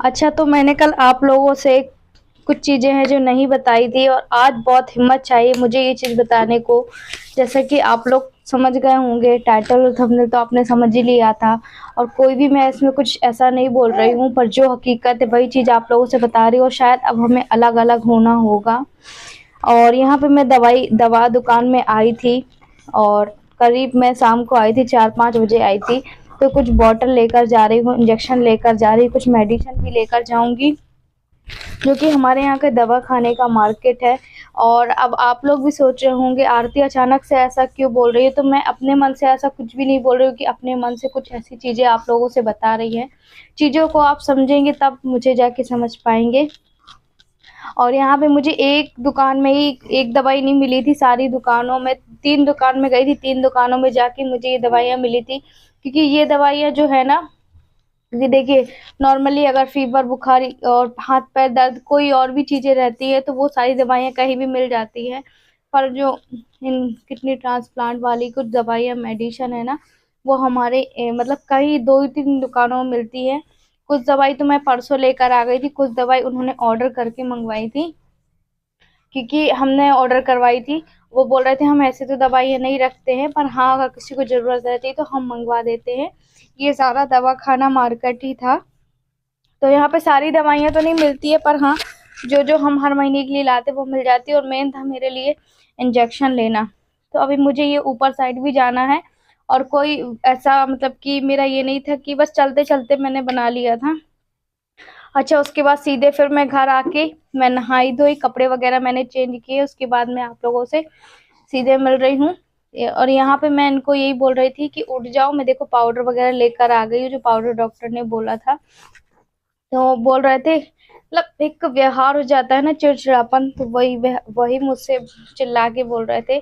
अच्छा, तो मैंने कल आप लोगों से कुछ चीज़ें हैं जो नहीं बताई थी और आज बहुत हिम्मत चाहिए मुझे ये चीज़ बताने को। जैसा कि आप लोग समझ गए होंगे, टाइटल और थंबनेल तो आपने समझ ही लिया था और कोई भी मैं इसमें कुछ ऐसा नहीं बोल रही हूँ, पर जो हकीकत है वही चीज़ आप लोगों से बता रही हूँ और शायद अब हमें अलग-अलग होना होगा। और यहाँ पे मैं दवा दुकान में आई थी और करीब मैं शाम को आई थी, 4-5 बजे आई थी। तो कुछ बॉटल लेकर जा रही हूँ, इंजेक्शन लेकर जा रही हूँ, कुछ मेडिसिन भी लेकर जाऊँगी, जो कि हमारे यहाँ के दवा खाने का मार्केट है। और अब आप लोग भी सोच रहे होंगे आरती अचानक से ऐसा क्यों बोल रही है, तो मैं अपने मन से ऐसा कुछ भी नहीं बोल रही हूँ कि अपने मन से कुछ ऐसी चीज़ें आप लोगों से बता रही है। चीज़ों को आप समझेंगे तब मुझे जाके समझ पाएँगे। और यहाँ पे मुझे एक दुकान में ही एक दवाई नहीं मिली थी, सारी दुकानों में 3 दुकान में गई थी, 3 दुकानों में जाके मुझे ये दवाइयाँ मिली थी। क्योंकि ये दवाइयाँ जो है ना, ये देखिए, नॉर्मली अगर फ़ीवर, बुखार और हाथ-पैर दर्द कोई और भी चीज़ें रहती है तो वो सारी दवाइयाँ कहीं भी मिल जाती हैं। पर जो इन किडनी ट्रांसप्लांट वाली कुछ दवाइयाँ मेडिसिन है ना, वो हमारे मतलब कहीं 2-3 दुकानों में मिलती है। कुछ दवाई तो मैं परसों लेकर आ गई थी, कुछ दवाई उन्होंने ऑर्डर करके मँगवाई थी। क्योंकि हमने ऑर्डर करवाई थी, वो बोल रहे थे हम ऐसे तो दवाइयाँ नहीं रखते हैं, पर हाँ, अगर किसी को ज़रूरत रहती है तो हम मँगवा देते हैं। ये सारा दवाखाना मार्केट ही था। तो यहाँ पे सारी दवाइयाँ तो नहीं मिलती है, पर हाँ, जो हम हर महीने के लिए लाते वो मिल जाती है। और मेन था मेरे लिए इंजेक्शन लेना। तो अभी मुझे ये ऊपर साइड भी जाना है और कोई ऐसा मतलब कि मेरा ये नहीं था कि बस चलते-चलते मैंने बना लिया था। अच्छा, उसके बाद सीधे फिर मैं घर आके मैं नहाई-धोई, कपड़े वगैरह मैंने चेंज किए, उसके बाद मैं आप लोगों से सीधे मिल रही हूँ। और यहाँ पे मैं इनको यही बोल रही थी कि उठ जाओ, मैं देखो पाउडर वगैरह लेकर आ गई हूँ, जो पाउडर डॉक्टर ने बोला था। तो बोल रहे थे मतलब एक व्यवहार हो जाता है ना, चिड़चिड़ापन, तो वही मुझसे चिल्ला के बोल रहे थे।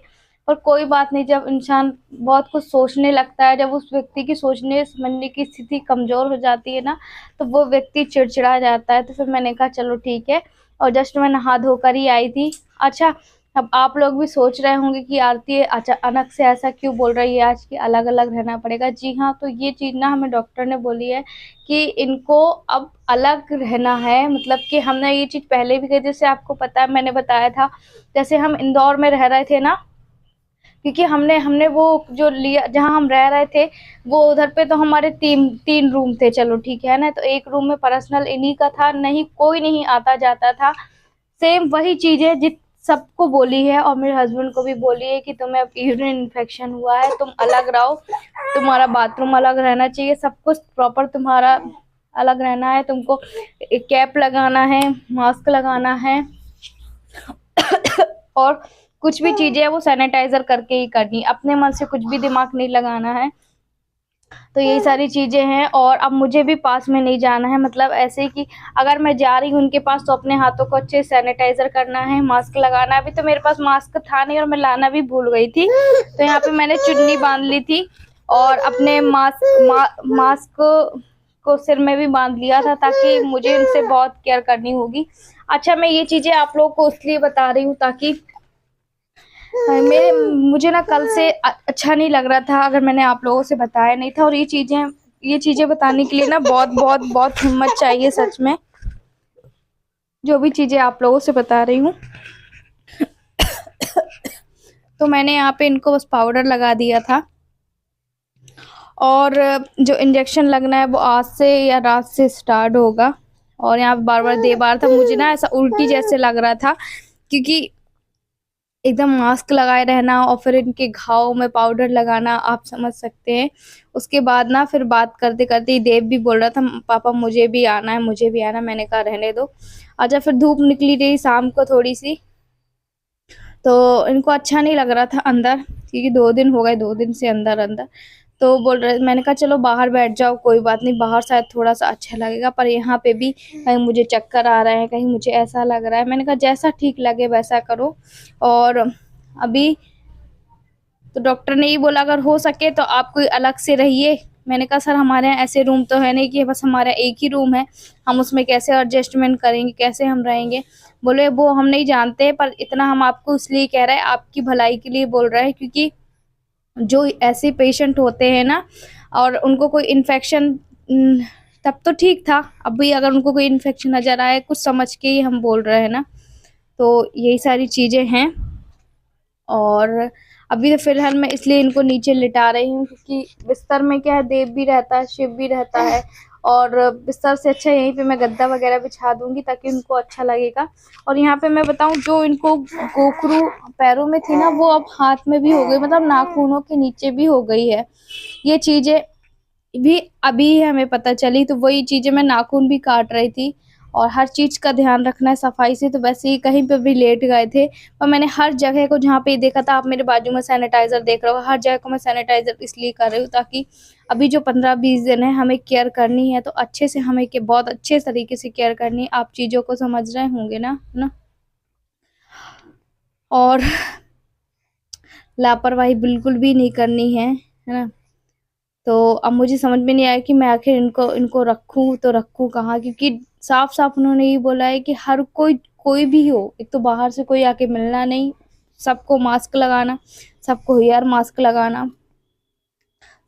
पर कोई बात नहीं, जब इंसान बहुत कुछ सोचने लगता है, जब उस व्यक्ति की सोचने समझने की स्थिति कमज़ोर हो जाती है ना, तो वो व्यक्ति चिड़चिड़ा जाता है। तो फिर मैंने कहा चलो ठीक है, और जस्ट मैं नहा धोकर ही आई थी। अच्छा, अब आप लोग भी सोच रहे होंगे कि आरती अचानक से ऐसा क्यों बोल रही है आज कि अलग-अलग रहना पड़ेगा। जी हाँ, तो ये चीज़ ना हमें डॉक्टर ने बोली है कि इनको अब अलग रहना है। मतलब कि हमने ये चीज़ पहले भी कही, जैसे आपको पता है मैंने बताया था, जैसे हम इंदौर में रह रहे थे ना, क्योंकि हमने हमने वो जो लिया जहाँ हम रह रहे थे, वो उधर पे तो हमारे 3 रूम थे, चलो ठीक है ना, तो एक रूम में पर्सनल इन्हीं का था, नहीं कोई नहीं आता-जाता था। सेम वही चीज़ें जित सबको बोली है और मेरे हस्बैंड को भी बोली है कि तुम्हें अब यूरिन इन्फेक्शन हुआ है, तुम अलग रहो, तुम्हारा बाथरूम अलग रहना चाहिए, सब कुछ प्रॉपर तुम्हारा अलग रहना है, तुमको एक कैप लगाना है, मास्क लगाना है और कुछ भी चीज़ें हैं वो सैनिटाइज़र करके ही करनी है, अपने मन से कुछ भी दिमाग नहीं लगाना है। तो यही सारी चीज़ें हैं और अब मुझे भी पास में नहीं जाना है, मतलब ऐसे कि अगर मैं जा रही हूँ उनके पास तो अपने हाथों को अच्छे से सैनिटाइज़र करना है, मास्क लगाना है। अभी तो मेरे पास मास्क था नहीं और मैं लाना भी भूल गई थी, तो यहाँ पे मैंने चुन्नी बाँध ली थी और अपने मास्क को सिर में भी बाँध लिया था, ताकि मुझे इनसे बहुत केयर करनी होगी। अच्छा, मैं ये चीज़ें आप लोगों को इसलिए बता रही हूँ ताकि मुझे ना कल से अच्छा नहीं लग रहा था अगर मैंने आप लोगों से बताया नहीं था। और ये चीज़ें बताने के लिए ना बहुत बहुत बहुत हिम्मत चाहिए सच में, जो भी चीज़ें आप लोगों से बता रही हूँ। तो मैंने यहाँ पे इनको बस पाउडर लगा दिया था और जो इंजेक्शन लगना है वो आज से या रात से स्टार्ट होगा। और यहाँ पे बार-बार दे बार था, मुझे ना ऐसा उल्टी जैसे लग रहा था, क्योंकि एकदम मास्क लगाए रहना और फिर इनके घाव में पाउडर लगाना, आप समझ सकते हैं। उसके बाद ना फिर बात करते-करते ही देव भी बोल रहा था पापा मुझे भी आना है, मुझे भी आना है। मैंने कहा रहने दो। अच्छा, फिर धूप निकली रही शाम को थोड़ी-सी, तो इनको अच्छा नहीं लग रहा था अंदर, क्योंकि 2 दिन हो गए, 2 दिन से अंदर-अंदर। तो बोल रहे, मैंने कहा चलो बाहर बैठ जाओ, कोई बात नहीं, बाहर शायद थोड़ा-सा अच्छा लगेगा, पर यहाँ पे भी कहीं मुझे चक्कर आ रहे हैं, कहीं मुझे ऐसा लग रहा है। मैंने कहा जैसा ठीक लगे वैसा करो। और अभी तो डॉक्टर ने ये बोला अगर हो सके तो आप कोई अलग से रहिए। मैंने कहा सर हमारे यहाँ ऐसे रूम तो है नहीं कि बस हमारा एक ही रूम है, हम उसमें कैसे एडजस्टमेंट करेंगे, कैसे हम रहेंगे। बोले वो हम नहीं जानते, पर इतना हम आपको इसलिए कह रहे हैं, आपकी भलाई के लिए बोल रहे हैं, क्योंकि जो ऐसे पेशेंट होते हैं ना और उनको कोई इन्फेक्शन तब तो ठीक था, अभी अगर उनको कोई इन्फेक्शन नज़र आए, कुछ समझ के ही हम बोल रहे हैं ना, तो यही सारी चीज़ें हैं। और अभी तो फ़िलहाल मैं इसलिए इनको नीचे लिटा रही हूँ क्योंकि बिस्तर में क्या है, देव भी रहता है, शिव भी रहता है, और बिस्तर से अच्छा यहीं पे मैं गद्दा वगैरह बिछा दूँगी ताकि उनको अच्छा लगेगा। और यहाँ पे मैं बताऊँ, जो इनको गोखरू पैरों में थी ना, वो अब हाथ में भी हो गई, मतलब नाखूनों के नीचे भी हो गई है। ये चीज़ें भी अभी हमें पता चली, तो वही चीज़ें मैं नाखून भी काट रही थी। और हर चीज़ का ध्यान रखना है सफाई से, तो वैसे ही कहीं पे भी लेट गए थे, और मैंने हर जगह को जहाँ पे देखा था, आप मेरे बाजू में सैनिटाइज़र देख रहे हो, हर जगह को मैं सैनिटाइज़र इसलिए कर रही हूँ ताकि अभी जो 15-20 दिन है हमें केयर करनी है, तो अच्छे से हमें के बहुत अच्छे तरीके से केयर करनी है। आप चीज़ों को समझ रहे होंगे ना, है ना? और लापरवाही बिल्कुल भी नहीं करनी है ना? तो अब मुझे समझ में नहीं आया कि मैं आखिर इनको इनको रखूँ तो रखूँ कहाँ? क्योंकि साफ-साफ उन्होंने ये बोला है कि हर कोई भी हो, एक तो बाहर से कोई आके मिलना नहीं, सबको मास्क लगाना, सबको हेयर मास्क लगाना।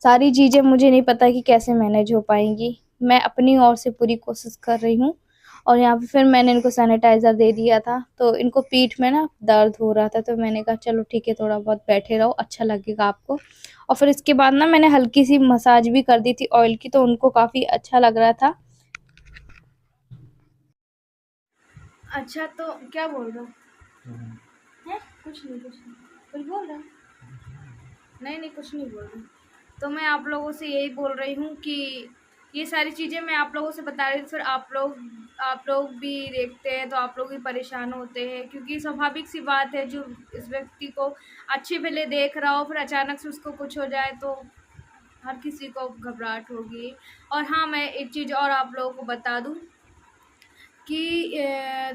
सारी चीज़ें मुझे नहीं पता कि कैसे मैनेज हो पाएँगी। मैं अपनी ओर से पूरी कोशिश कर रही हूँ, और यहाँ पे फिर मैंने इनको सैनिटाइज़र दे दिया था, तो इनको पीठ में ना दर्द हो रहा था, तो मैंने कहा चलो ठीक है, थोड़ा बहुत बैठे रहो, अच्छा लगेगा आपको। और फिर इसके बाद ना मैंने हल्की-सी मसाज भी कर दी थी ऑयल की, तो उनको काफ़ी अच्छा लग रहा था। अच्छा, तो क्या बोल रहे हो? हैं? कुछ नहीं, कुछ नहीं। कुछ बोल रहे हो? नहीं, नहीं, कुछ नहीं बोल रही। तो मैं आप लोगों से यही बोल रही हूँ कि ये सारी चीज़ें मैं आप लोगों से बता रही थी, फिर आप लोग भी देखते हैं तो आप लोग भी परेशान होते हैं, क्योंकि स्वाभाविक सी बात है, जो इस व्यक्ति को अच्छे भले देख रहा हो, फिर अचानक से उसको कुछ हो जाए तो हर किसी को घबराहट होगी। और हाँ, मैं एक चीज़ और आप लोगों को बता दूँ कि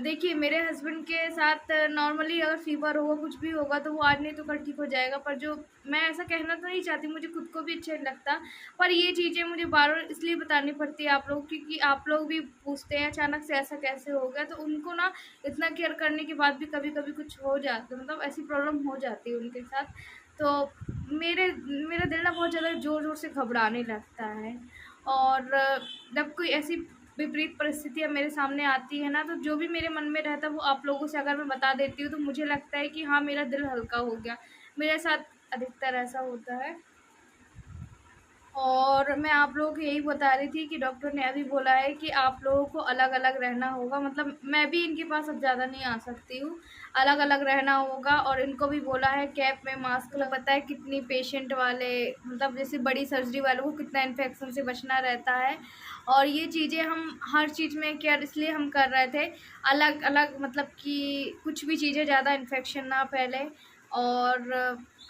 देखिए, मेरे हस्बैंड के साथ नॉर्मली अगर फ़ीवर होगा, कुछ भी होगा, तो वो आज नहीं तो कल ठीक हो जाएगा। पर जो मैं ऐसा कहना तो नहीं चाहती, मुझे खुद को भी अच्छा नहीं लगता, पर ये चीज़ें मुझे बार-बार इसलिए बतानी पड़ती है आप लोग, क्योंकि आप लोग भी पूछते हैं अचानक से ऐसा कैसे हो गया, तो उनको ना इतना केयर करने के बाद भी कभी-कभी कुछ हो जाता है, मतलब ऐसी प्रॉब्लम हो जाती है उनके साथ। तो मेरा दिल ना बहुत ज़्यादा ज़ोर-ज़ोर से घबराने लगता है। और जब कोई ऐसी विपरीत परिस्थितियाँ मेरे सामने आती है ना, तो जो भी मेरे मन में रहता है वो आप लोगों से अगर मैं बता देती हूँ, तो मुझे लगता है कि हाँ, मेरा दिल हल्का हो गया। मेरे साथ अधिकतर ऐसा होता है। और मैं आप लोगों को यही बता रही थी कि डॉक्टर ने अभी बोला है कि आप लोगों को अलग-अलग रहना होगा, मतलब मैं भी इनके पास अब ज़्यादा नहीं आ सकती हूँ, अलग-अलग रहना होगा। और इनको भी बोला है कैप में मास्क पता है कितनी पेशेंट वाले, मतलब जैसे बड़ी सर्जरी वालों को कितना इन्फेक्शन से बचना रहता है। और ये चीज़ें हम हर चीज़ में केयर इसलिए हम कर रहे थे, अलग-अलग, मतलब कि कुछ भी चीज़ें ज़्यादा इन्फेक्शन ना फैले। और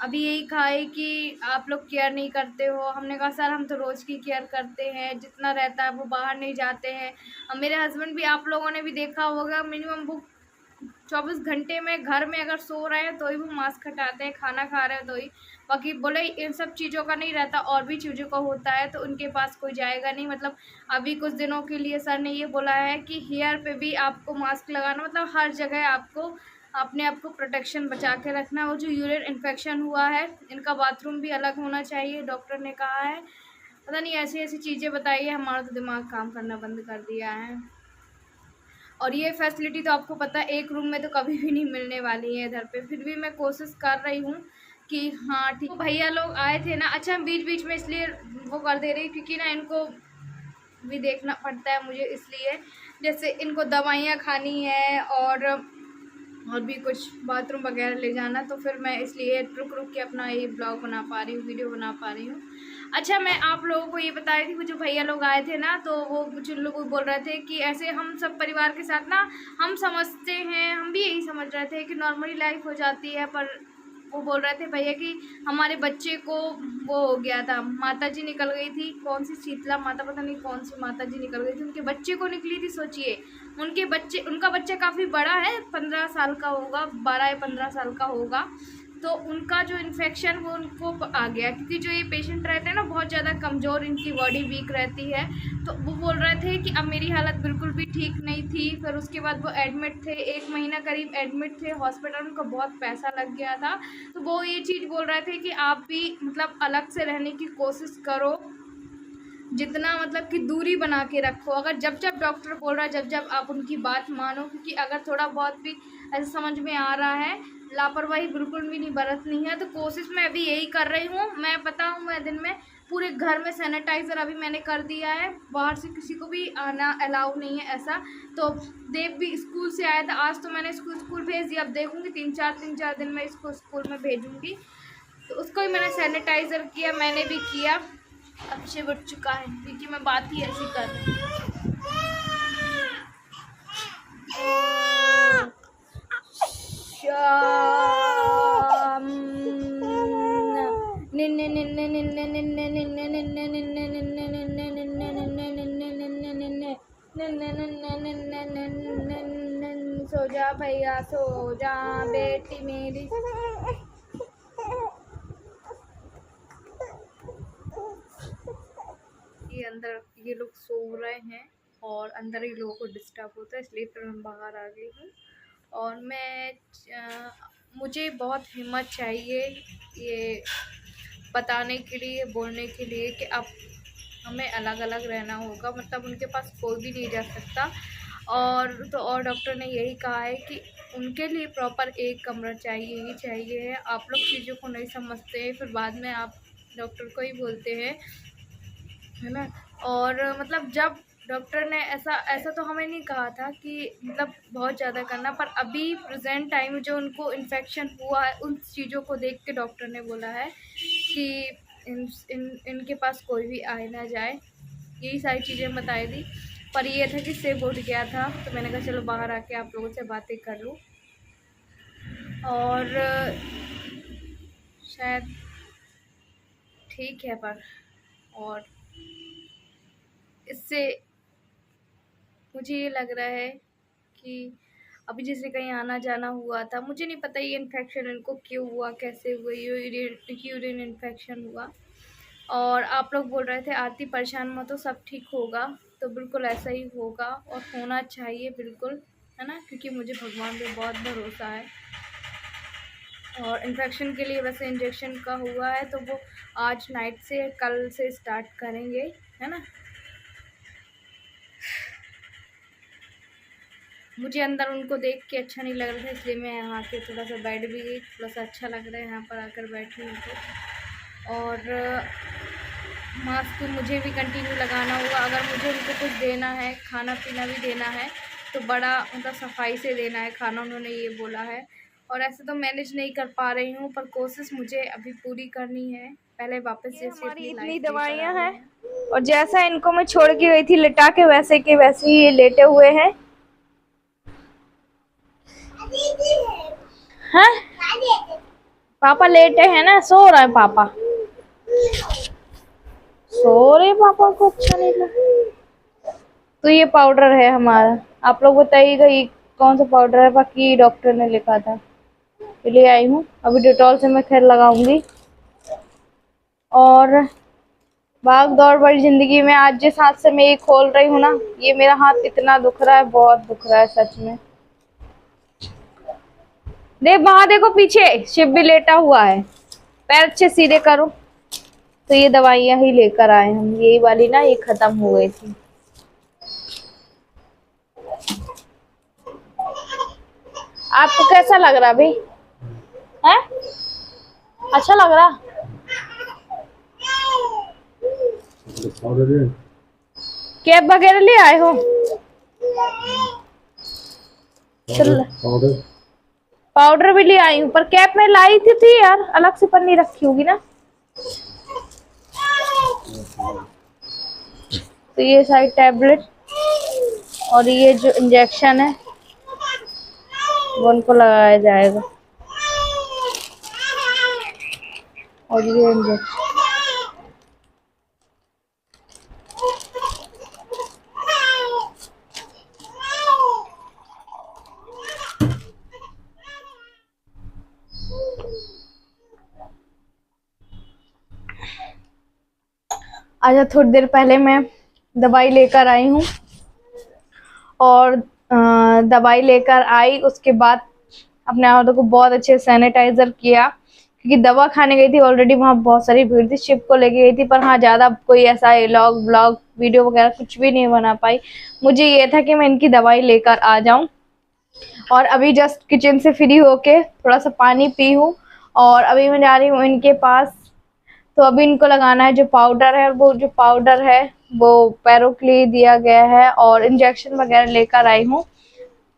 अभी यही कहा है कि आप लोग केयर नहीं करते हो। हमने कहा सर, हम तो रोज़ की केयर करते हैं, जितना रहता है वो बाहर नहीं जाते हैं। मेरे हस्बैंड भी, आप लोगों ने भी देखा होगा, मिनिमम वो 24 घंटे में घर में अगर सो रहे हैं तो ही वो मास्क हटाते हैं, खाना खा रहे हैं तो ही। बाकी बोले इन सब चीज़ों का नहीं रहता, और भी चीज़ों का होता है, तो उनके पास कोई जाएगा नहीं। मतलब अभी कुछ दिनों के लिए सर ने ये बोला है कि हेयर पे भी आपको मास्क लगाना, मतलब हर जगह आपको अपने आप को प्रोटेक्शन बचा के रखना। और जो यूरिन इन्फेक्शन हुआ है, इनका बाथरूम भी अलग होना चाहिए, डॉक्टर ने कहा है। पता नहीं ऐसी-ऐसी चीज़ें बताई है, हमारा तो दिमाग काम करना बंद कर दिया है। और ये फैसिलिटी तो आपको पता है, एक रूम में तो कभी भी नहीं मिलने वाली है इधर पे। फिर भी मैं कोशिश कर रही हूँ कि हाँ ठीक। भैया लोग आए थे ना, अच्छा बीच-बीच में इसलिए वो कर दे रही, क्योंकि ना इनको भी देखना पड़ता है मुझे, इसलिए जैसे इनको दवाइयाँ खानी है और भी कुछ बाथरूम वगैरह ले जाना, तो फिर मैं इसलिए रुक-रुक के अपना ये ब्लॉग बना पा रही हूँ, वीडियो बना पा रही हूँ। अच्छा, मैं आप लोगों को ये बता रही थी, वो जो भैया लोग आए थे ना, तो वो कुछ लोग बोल रहे थे कि ऐसे हम सब परिवार के साथ ना, हम समझते हैं, हम भी यही समझ रहे थे कि नॉर्मली लाइफ हो जाती है, पर वो बोल रहे थे भैया कि हमारे बच्चे को वो हो गया था, माता जी निकल गई थी, कौन सी शीतला माता, पता नहीं कौन सी माता जी निकल गई थी, उनके बच्चे को निकली थी। सोचिए, उनका बच्चा काफ़ी बड़ा है, 15 साल का होगा, 12 या 15 साल का होगा। तो उनका जो इन्फेक्शन वो उनको आ गया, क्योंकि जो ये पेशेंट रहते हैं ना, बहुत ज़्यादा कमज़ोर, इनकी बॉडी वीक रहती है। तो वो बोल रहे थे कि अब मेरी हालत बिल्कुल भी ठीक नहीं थी। फिर उसके बाद वो एडमिट थे, 1 महीना करीब एडमिट थे हॉस्पिटल, उनको बहुत पैसा लग गया था। तो वो ये चीज़ बोल रहे थे कि आप भी मतलब अलग से रहने की कोशिश करो, जितना मतलब कि दूरी बना के रखो। अगर जब जब डॉक्टर बोल रहा है, जब जब आप उनकी बात मानो, क्योंकि अगर थोड़ा बहुत भी ऐसा समझ में आ रहा है, लापरवाही बिल्कुल भी नहीं बरतनी है। तो कोशिश मैं अभी यही कर रही हूँ। मैं बताऊँ, मैं दिन में पूरे घर में सैनिटाइज़र अभी मैंने कर दिया है। बाहर से किसी को भी आना अलाउ नहीं है ऐसा। तो देव भी स्कूल से आया था आज, तो मैंने इसको स्कूल भेज दिया। अब देखूँगी 3-4 दिन में इसको स्कूल में भेजूँगी। तो उसको भी मैंने सैनिटाइज़र किया, मैंने भी किया। अब चिपट चुका है क्योंकि मैं बात ही ऐसी कर रही हूँ। सो जा भैया, सो जा बेटी मेरी। ये अंदर ये लोग सो रहे हैं और अंदर ही लोगों को डिस्टर्ब होता है, इसलिए फिर मैं बाहर आ गई हूँ। और मुझे बहुत हिम्मत चाहिए ये बताने के लिए, बोलने के लिए कि अब हमें अलग अलग रहना होगा। मतलब उनके पास कोई भी नहीं जा सकता। और डॉक्टर ने यही कहा है कि उनके लिए प्रॉपर एक कमरा चाहिए ही चाहिए। आप लोग चीज़ों को नहीं समझते हैं, फिर बाद में आप डॉक्टर को ही बोलते हैं, है ना। और मतलब जब डॉक्टर ने ऐसा ऐसा तो हमें नहीं कहा था कि मतलब बहुत ज़्यादा करना, पर अभी प्रेजेंट टाइम में जो उनको इन्फेक्शन हुआ है, उन चीज़ों को देख के डॉक्टर ने बोला है कि इनके पास कोई भी आए ना जाए। यही सारी चीज़ें बताई थी। पर ये था कि सिर उठ गया था, तो मैंने कहा चलो बाहर आके आप लोगों से बातें कर लूँ। और शायद ठीक है, पर और इससे मुझे ये लग रहा है कि अभी जैसे कहीं आना जाना हुआ था, मुझे नहीं पता ये इन्फेक्शन इनको क्यों हुआ, कैसे हुआ, यूरिन इन्फेक्शन हुआ। और आप लोग बोल रहे थे आरती परेशान मत हो, सब ठीक होगा। तो बिल्कुल ऐसा ही होगा और होना चाहिए बिल्कुल, है ना, क्योंकि मुझे भगवान पे बहुत भरोसा है। और इन्फेक्शन के लिए वैसे इंजेक्शन का हुआ है, तो वो आज नाइट से कल से स्टार्ट करेंगे, है ना। मुझे अंदर उनको देख के अच्छा नहीं लग रहा था, इसलिए मैं यहाँ आके थोड़ा सा बैठ भी गई। थोड़ा सा अच्छा लग रहा है यहाँ पर आकर बैठी हूँ तो। और मास्क मुझे भी कंटिन्यू लगाना होगा। अगर मुझे उनको कुछ देना है, खाना पीना भी देना है, तो बड़ा मतलब सफाई से देना है खाना, उन्होंने ये बोला है। और ऐसे तो मैनेज नहीं कर पा रही हूँ, पर कोशिश मुझे अभी पूरी करनी है। पहले वापस जैसे हमारी इतनी दवाइयाँ हैं, और जैसा इनको मैं छोड़ के गई थी लिटा के, वैसे के वैसे ही लेटे हुए हैं। हाँ, पापा लेटे हैं ना, सो रहा है पापा, सो रहे पापा को अच्छा नहीं लगा। तो ये पाउडर है हमारा, आप लोग बताइएगा ये कौन सा पाउडर है। बाकी डॉक्टर ने लिखा था, ये ले आई हूँ। अभी डिटॉल से मैं खैर लगाऊंगी। और भाग दौड़ बड़ी जिंदगी में आज जिस हाथ से मैं ये खोल रही हूँ ना, ये मेरा हाथ इतना दुख रहा है, बहुत दुख रहा है सच में। देख वहां देखो पीछे शिव भी लेटा हुआ है, पैर अच्छे सीधे करो। तो ये दवाइयां ही लेकर आए हम, यही वाली ना, ये खत्म हो गई थी। आपको कैसा लग रहा भाई, है अच्छा लग रहा? कैप वगैरह ले आए हो? पाउडर भी ले आई हूँ, पर कैप में लाई थी यार, अलग से पन्नी रखी होगी ना। तो ये सारी टैबलेट और ये जो इंजेक्शन है वो उनको लगाया जाएगा। और ये इंजेक्शन आज थोड़ी देर पहले मैं दवाई लेकर आई हूँ। और दवाई लेकर आई, उसके बाद अपने हाथों को बहुत अच्छे सैनिटाइजर किया, क्योंकि दवा खाने गई थी ऑलरेडी, वहाँ बहुत सारी भीड़ थी, शिप को लेके गई थी, पर हाँ ज़्यादा कोई ऐसा व्लॉग ब्लॉग वीडियो वगैरह कुछ भी नहीं बना पाई। मुझे ये था कि मैं इनकी दवाई लेकर आ जाऊँ। और अभी जस्ट किचन से फ्री होके थोड़ा सा पानी पी हूँ और अभी मैं जा रही हूँ इनके पास। तो अभी इनको लगाना है जो पाउडर है, वो जो पाउडर है वो पैरों के लिए दिया गया है और इंजेक्शन वगैरह लेकर आई हूँ।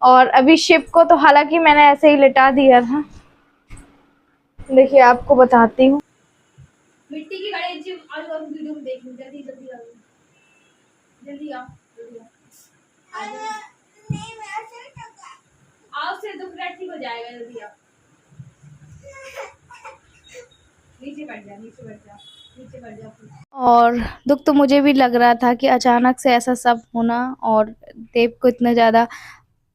और अभी शिप को तो हालांकि मैंने ऐसे ही लिटा दिया था, देखिए आपको बताती हूँ। मिट्टी की गाड़ी आज और वीडियो में देखनी, जल्दी जल्दी आओ, जल्दी आओ, जल्दी आओ, आओ से दुख ठीक हो जाएगा, जल्दी आओ, नीचे बैठ जा, नीचे बैठ जा, नीचे बैठ जा। और दुख तो मुझे भी लग रहा था कि अचानक से ऐसा सब होना, और देव को इतना ज़्यादा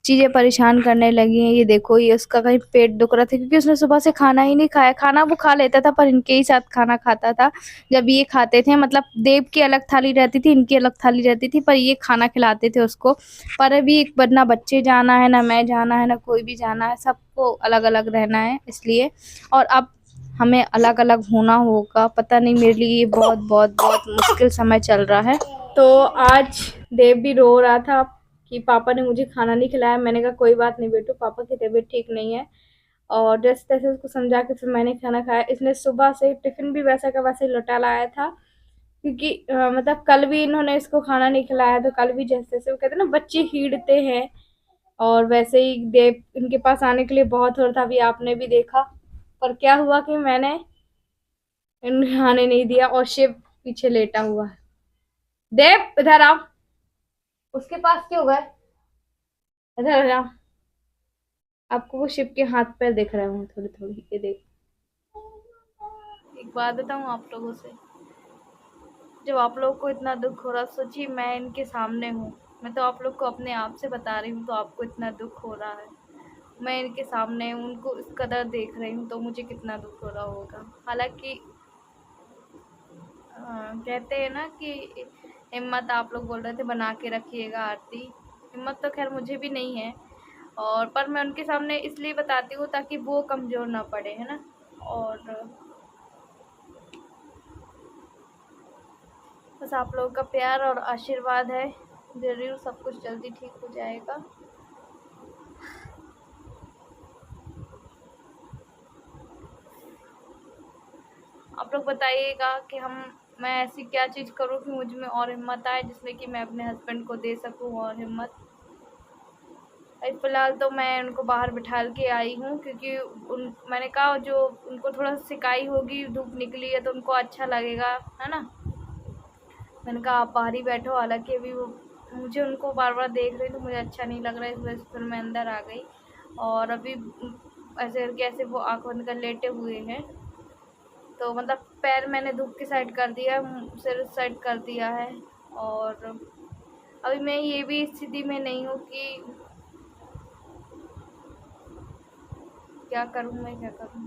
चीज़ें परेशान करने लगी हैं। ये देखो, ये उसका कहीं पेट दुख रहा था क्योंकि उसने सुबह से खाना ही नहीं खाया। खाना वो खा लेता था पर इनके ही साथ खाना खाता था जब ये खाते थे, मतलब देव की अलग थाली रहती थी, इनकी अलग थाली रहती थी, पर ये खाना खिलाते थे उसको। पर अभी ना बच्चे जाना है, ना मैं जाना है, ना कोई भी जाना है, सबको अलग अलग रहना है इसलिए। और अब हमें अलग अलग होना होगा, पता नहीं, मेरे लिए ये बहुत बहुत बहुत मुश्किल समय चल रहा है। तो आज देव भी रो रहा था कि पापा ने मुझे खाना नहीं खिलाया। मैंने कहा कोई बात नहीं बेटू, पापा की तबीयत ठीक नहीं है। और जैसे तैसे उसको समझा के फिर मैंने खाना खाया। इसने सुबह से टिफिन भी वैसा का वैसे लौटा लाया था क्योंकि मतलब कल भी इन्होंने इसको खाना नहीं खिलाया, तो कल भी जैसे तैसे, वो कहते हैं ना बच्चे हीड़ते हैं, और वैसे ही देव इनके पास आने के लिए बहुत हो रहा था, अभी आपने भी देखा। पर क्या हुआ कि मैंने इन्हें आने नहीं दिया और शिव पीछे लेटा हुआ है। देव इधर आओ, उसके पास क्यों गए, इधर आओ। आपको वो शिव के हाथ पैर दिख रहे होंगे थोड़ी थोड़ी, ये देख। एक बात बताऊं आप लोगों से, जब आप लोगों को इतना दुख हो रहा, सोचिए मैं इनके सामने हूँ, मैं तो आप लोग को अपने आप से बता रही हूँ, तो आपको इतना दुख हो रहा है। मैं इनके सामने हूँ, उनको इस कदर देख रही हूँ, तो मुझे कितना दुख हो रहा होगा। हालांकि कहते हैं ना कि हिम्मत, आप लोग बोल रहे थे बना के रखिएगा आरती, हिम्मत तो खैर मुझे भी नहीं है, और पर मैं उनके सामने इसलिए बताती हूँ ताकि वो कमज़ोर ना पड़े, है ना। और बस आप लोगों का प्यार और आशीर्वाद है, ज़रूर सब कुछ जल्दी ठीक हो जाएगा। आप लोग बताइएगा कि मैं ऐसी क्या चीज़ करूँ कि मुझ में और हिम्मत आए, जिसमें कि मैं अपने हस्बैंड को दे सकूँ और हिम्मत। फ़िलहाल तो मैं उनको बाहर बिठा के आई हूँ क्योंकि मैंने कहा जो उनको थोड़ा सिकाई होगी, धूप निकली है तो उनको अच्छा लगेगा, है ना। मैंने कहा आप बाहर ही बैठो, हालांकि अभी वो मुझे उनको बार बार देख रही तो मुझे अच्छा नहीं लग रहा है, इस वजह से फिर मैं अंदर आ गई। और अभी ऐसे करके ऐसे वो आँख बंद कर लेटे हुए हैं, तो मतलब पैर मैंने धूप की साइड कर दिया, सिर उस साइड कर दिया है। और अभी मैं ये भी स्थिति में नहीं हूँ कि क्या करूँ, मैं क्या करूँ।